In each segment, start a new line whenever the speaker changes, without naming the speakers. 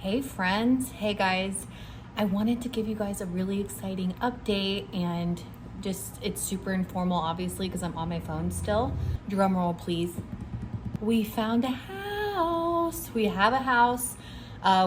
Hey friends, hey guys. I wanted to give you guys a really exciting update and it's super informal obviously because I'm on my phone still. Drum roll please. We found a house. We have a house.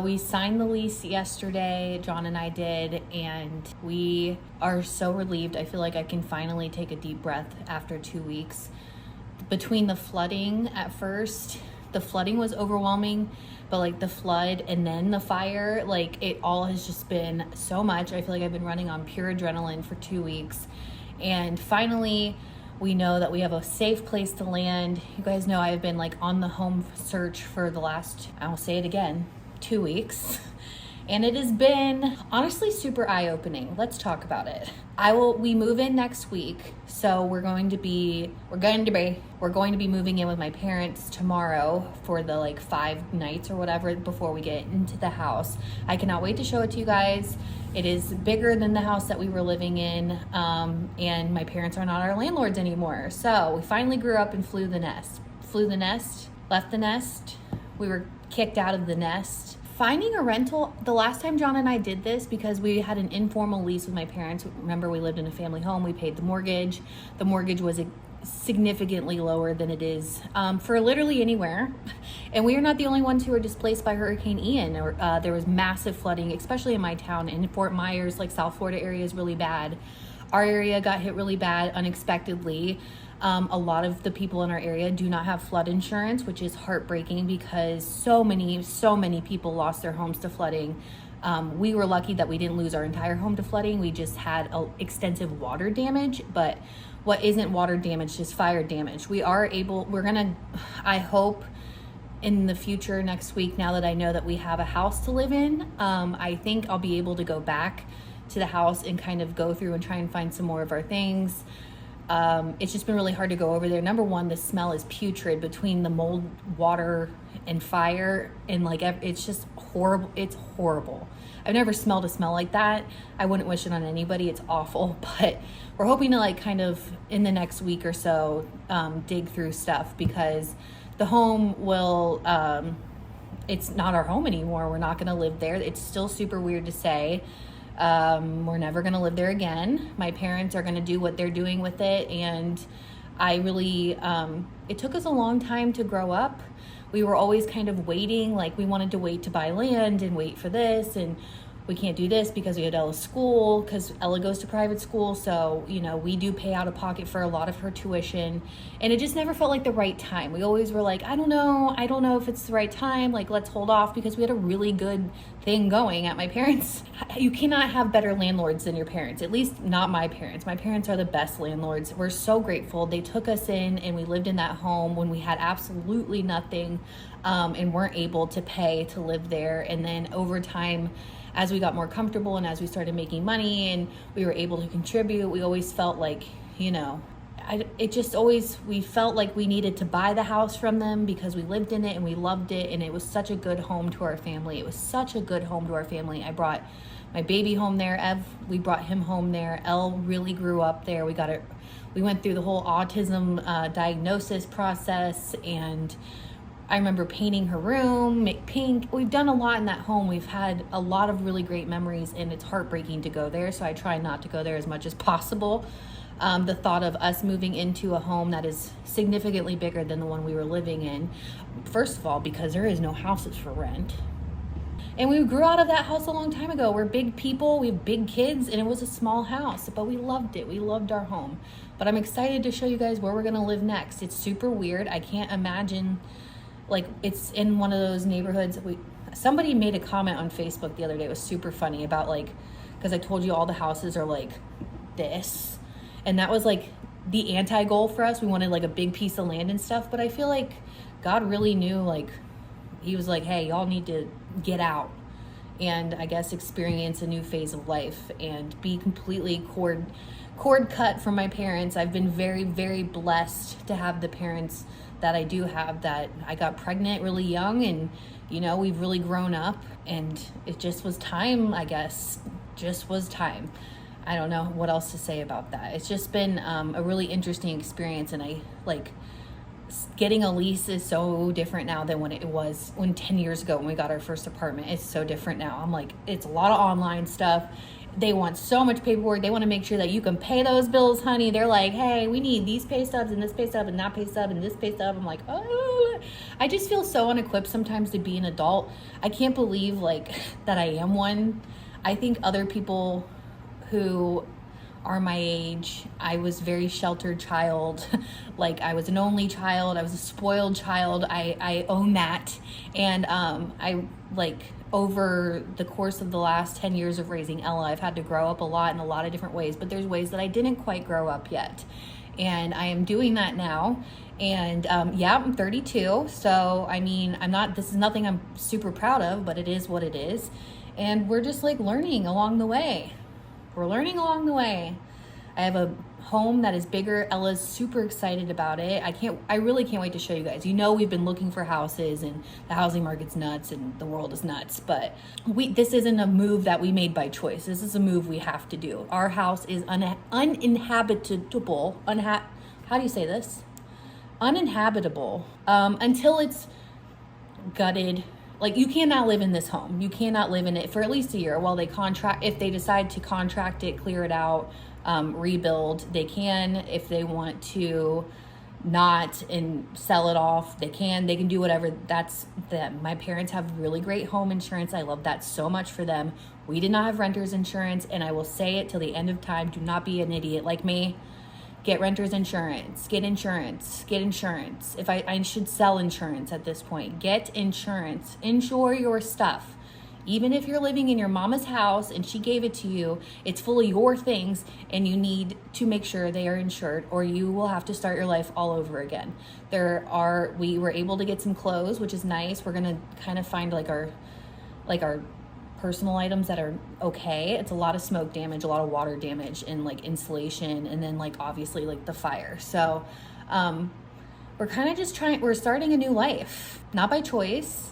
We signed the lease yesterday, John and I did, and we are so relieved. I feel like I can finally take a deep breath after 2 weeks. Between the flooding at first, the flooding was overwhelming, but like the flood and then the fire, like it all has just been so much. I feel like I've been running on pure adrenaline for 2 weeks. And finally, we know that we have a safe place to land. You guys know I've been like on the home search for the last, I'll say it again, 2 weeks. And it has been honestly super eye-opening. Let's talk about it. We move in next week. So we're going to be moving in with my parents tomorrow for the like 5 nights or whatever before we get into the house. I cannot wait to show it to you guys. It is bigger than the house that we were living in. And my parents are not our landlords anymore. So we finally grew up and left the nest. We were kicked out of the nest. Finding a rental, the last time John and I did this, because we had an informal lease with my parents, remember we lived in a family home, we paid the mortgage. The mortgage was significantly lower than it is for literally anywhere. And we are not the only ones who were displaced by Hurricane Ian. There was massive flooding, especially in my town. And in Fort Myers, like South Florida area is really bad. Our area got hit really bad unexpectedly. A lot of the people in our area do not have flood insurance, which is heartbreaking because so many people lost their homes to flooding. We were lucky that we didn't lose our entire home to flooding. We just had extensive water damage, but what isn't water damage, just fire damage. I hope in the future next week, now that I know that we have a house to live in, I think I'll be able to go back to the house and kind of go through and try and find some more of our things. It's just been really hard to go over there. Number one, the smell is putrid between the mold, water, and fire, and like it's just horrible. It's horrible. I've never smelled a smell like that. I wouldn't wish it on anybody. It's awful, but we're hoping to like kind of in the next week or so dig through stuff because the home will it's not our home anymore. We're not going to live there. It's still super weird to say. We're never going to live there again. My parents are going to do what they're doing with it. And I really, it took us a long time to grow up. We were always kind of waiting, like we wanted to wait to buy land and wait for this. And we can't do this because we had Ella's school, because Ella goes to private school. So, we do pay out of pocket for a lot of her tuition. And it just never felt like the right time. We always were like, I don't know if it's the right time. Like, let's hold off because we had a really good thing going at my parents. You cannot have better landlords than your parents, at least not my parents. My parents are the best landlords. We're so grateful. They took us in and we lived in that home when we had absolutely nothing and weren't able to pay to live there. And then over time, as we got more comfortable and as we started making money and we were able to contribute, we always felt like, we felt like we needed to buy the house from them because we lived in it and we loved it. And it was such a good home to our family. I brought my baby home there. We brought him home there. Elle really grew up there. We went through the whole autism diagnosis process, and I remember painting her room, make pink. We've done a lot in that home. We've had a lot of really great memories, and it's heartbreaking to go there. So I try not to go there as much as possible. The thought of us moving into a home that is significantly bigger than the one we were living in. First of all, because there is no houses for rent. And we grew out of that house a long time ago. We're big people, we have big kids, and it was a small house, but we loved it. We loved our home. But I'm excited to show you guys where we're gonna live next. It's super weird. I can't imagine. Like, it's in one of those neighborhoods. Somebody made a comment on Facebook the other day. It was super funny about because I told you all the houses are like this, and that was like the anti-goal for us. We wanted like a big piece of land and stuff, but I feel like God really knew, he was like, hey, y'all need to get out and I guess experience a new phase of life and be completely cord cut from my parents. I've been very, very blessed to have the parents that I do have. That I got pregnant really young, and we've really grown up, and it just was time, I guess. Just was time. I don't know what else to say about that. It's just been a really interesting experience, and I getting a lease is so different now than when 10 years ago when we got our first apartment. It's so different now. I'm like, it's a lot of online stuff. They want so much paperwork. They want to make sure that you can pay those bills, honey. They're like, hey, we need these pay stubs and this pay stub and that pay stub and this pay stub. I'm like, oh, I just feel so unequipped sometimes to be an adult. I can't believe like that I am one. I think other people who are my age, I was a very sheltered child. Like I was an only child. I was a spoiled child. I own that. And I like over the course of the last 10 years of raising Ella, I've had to grow up a lot in a lot of different ways, but there's ways that I didn't quite grow up yet. And I am doing that now. And yeah, I'm 32. So, I mean, this is nothing I'm super proud of, but it is what it is. And we're just like learning along the way. We're learning along the way. I have a home that is bigger. Ella's super excited about it. I really can't wait to show you guys. You know, we've been looking for houses and the housing market's nuts and the world is nuts, but this isn't a move that we made by choice. This is a move we have to do. Our house is uninhabitable. How do you say this? Uninhabitable until it's gutted. Like you cannot live in this home. You cannot live in it for at least a year while if they decide to contract it, clear it out, rebuild, they can. If they want to not and sell it off, they can do whatever. That's them. My parents have really great home insurance. I love that so much for them. We did not have renter's insurance, and I will say it till the end of time. Do not be an idiot like me. Get renter's insurance, get insurance. If I should sell insurance at this point, get insurance, insure your stuff. Even if you're living in your mama's house and she gave it to you, it's full of your things and you need to make sure they are insured or you will have to start your life all over again. We were able to get some clothes, which is nice. We're going to kind of find like our personal items that are okay. It's a lot of smoke damage, a lot of water damage, and like insulation, and then like obviously like the fire. So we're kind of just we're starting a new life, not by choice,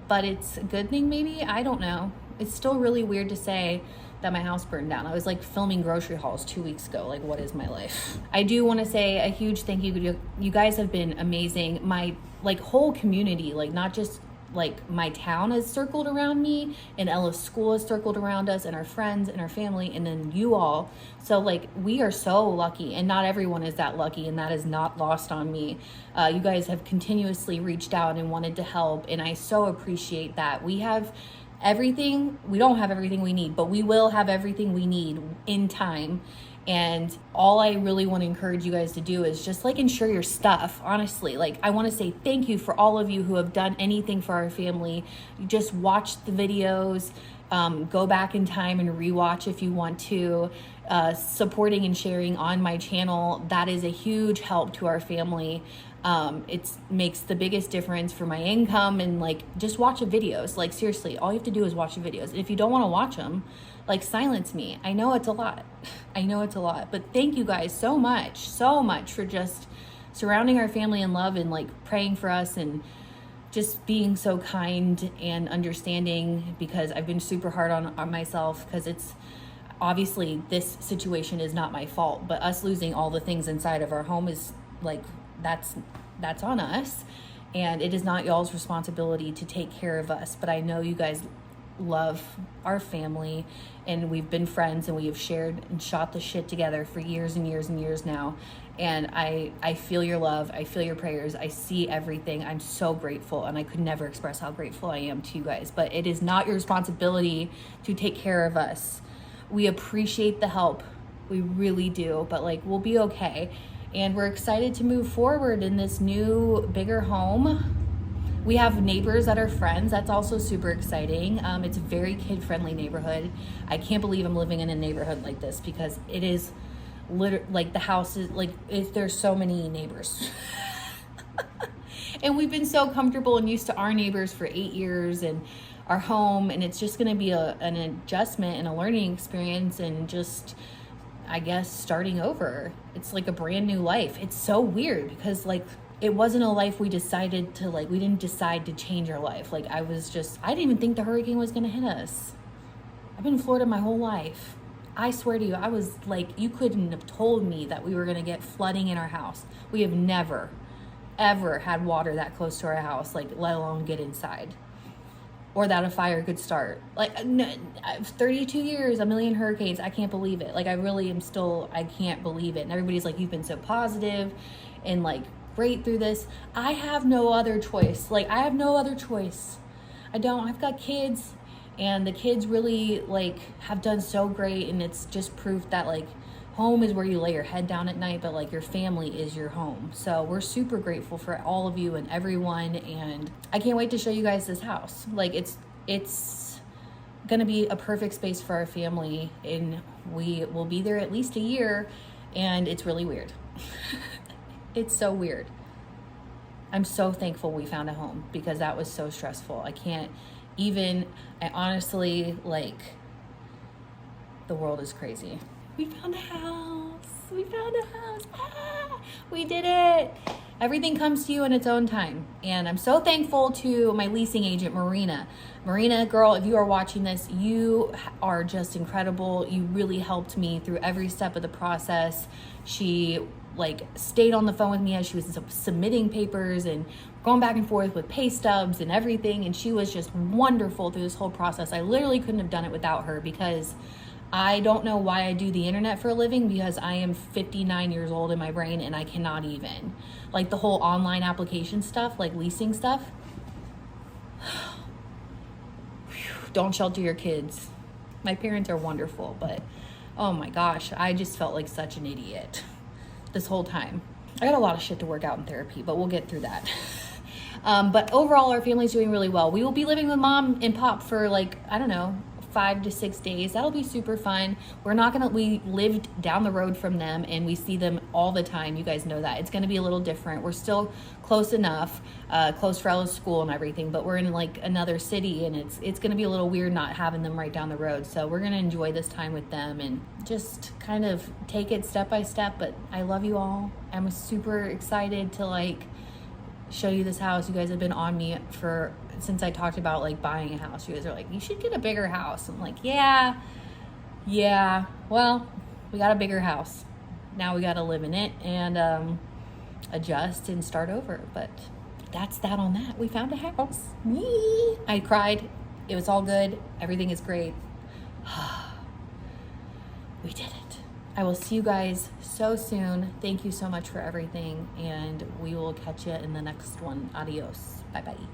but it's a good thing maybe. I don't know. It's still really weird to say that my house burned down. I was like filming grocery hauls 2 weeks ago. Like, what is my life? I do want to say a huge thank you. You guys have been amazing. My like whole community, like not just like my town has circled around me, and Ella's school has circled around us, and our friends and our family, and then you all. So like we are so lucky, and not everyone is that lucky, and that is not lost on me. You guys have continuously reached out and wanted to help, and I so appreciate that. We have everything. We don't have everything we need, but we will have everything we need in time. And all I really want to encourage you guys to do is just like insure your stuff. Honestly, like I want to say thank you for all of you who have done anything for our family. You just watch the videos, go back in time and rewatch if you want to. Supporting and sharing on my channel, that is a huge help to our family. It makes the biggest difference for my income, and like just watch the videos. Like seriously, all you have to do is watch the videos. And if you don't want to watch them, like silence me. I know it's a lot. But thank you guys so much for just surrounding our family in love and like praying for us and just being so kind and understanding, because I've been super hard on myself, because it's obviously this situation is not my fault, but us losing all the things inside of our home is like, that's on us, and it is not y'all's responsibility to take care of us. But I know you guys love our family, and we've been friends, and we have shared and shot the shit together for years and years and years now. And I feel your love. I feel your prayers. I see everything. I'm so grateful, and I could never express how grateful I am to you guys. But it is not your responsibility to take care of us. We appreciate the help. We really do. But like, we'll be okay. And we're excited to move forward in this new, bigger home. We have neighbors that are friends. That's also super exciting. It's a very kid-friendly neighborhood. I can't believe I'm living in a neighborhood like this, because it is like the house is like, there's so many neighbors. And we've been so comfortable and used to our neighbors for 8 years and our home. And it's just going to be an adjustment and a learning experience, and just, I guess, starting over. It's like a brand new life. It's so weird because like, it wasn't a life we decided to like, we didn't decide to change our life. Like I didn't even think the hurricane was going to hit us. I've been in Florida my whole life. I swear to you, I was like, you couldn't have told me that we were going to get flooding in our house. We have never, ever had water that close to our house, like let alone get inside, or that a fire could start. Like 32 years, a million hurricanes. I can't believe it. Like I really am still, I can't believe it. And everybody's like, you've been so positive and like great through this. I have no other choice. Like I have no other choice. I've got kids, and the kids really like have done so great, and it's just proof that like home is where you lay your head down at night, but like your family is your home. So we're super grateful for all of you and everyone, and I can't wait to show you guys this house. Like it's gonna be a perfect space for our family, and we will be there at least a year, and it's really weird. It's so weird. I'm so thankful we found a home, because that was so stressful. I honestly, like, the world is crazy. We found a house. We found a house. Ah, we did it. Everything comes to you in its own time. And I'm so thankful to my leasing agent, Marina. Marina, girl, if you are watching this, you are just incredible. You really helped me through every step of the process. She like stayed on the phone with me as she was submitting papers and going back and forth with pay stubs and everything. And she was just wonderful through this whole process. I literally couldn't have done it without her, because I don't know why I do the internet for a living, because I am 59 years old in my brain and I cannot even. Like the whole online application stuff, like leasing stuff. Don't shelter your kids. My parents are wonderful, but oh my gosh, I just felt like such an idiot this whole time. I got a lot of shit to work out in therapy, but we'll get through that. But overall, our family's doing really well. We will be living with mom and pop for like, I don't know, 5 to 6 days. That'll be super fun. We lived down the road from them, and we see them all the time. You guys know that. It's gonna be a little different. We're still close enough, close for Ella's school and everything, but we're in like another city, and it's gonna be a little weird not having them right down the road. So we're gonna enjoy this time with them and just kind of take it step by step. But I love you all. I'm super excited to like show you this house. You guys have been on me since I talked about like buying a house. You guys are like, you should get a bigger house. I'm like, yeah, well, we got a bigger house. Now we got to live in it and adjust and start over. But that's that on that. We found a house. Yee. I cried. It was all good. Everything is great. We did it. I will see you guys so soon. Thank you so much for everything, and we will catch you in the next one. Adios. Bye-bye.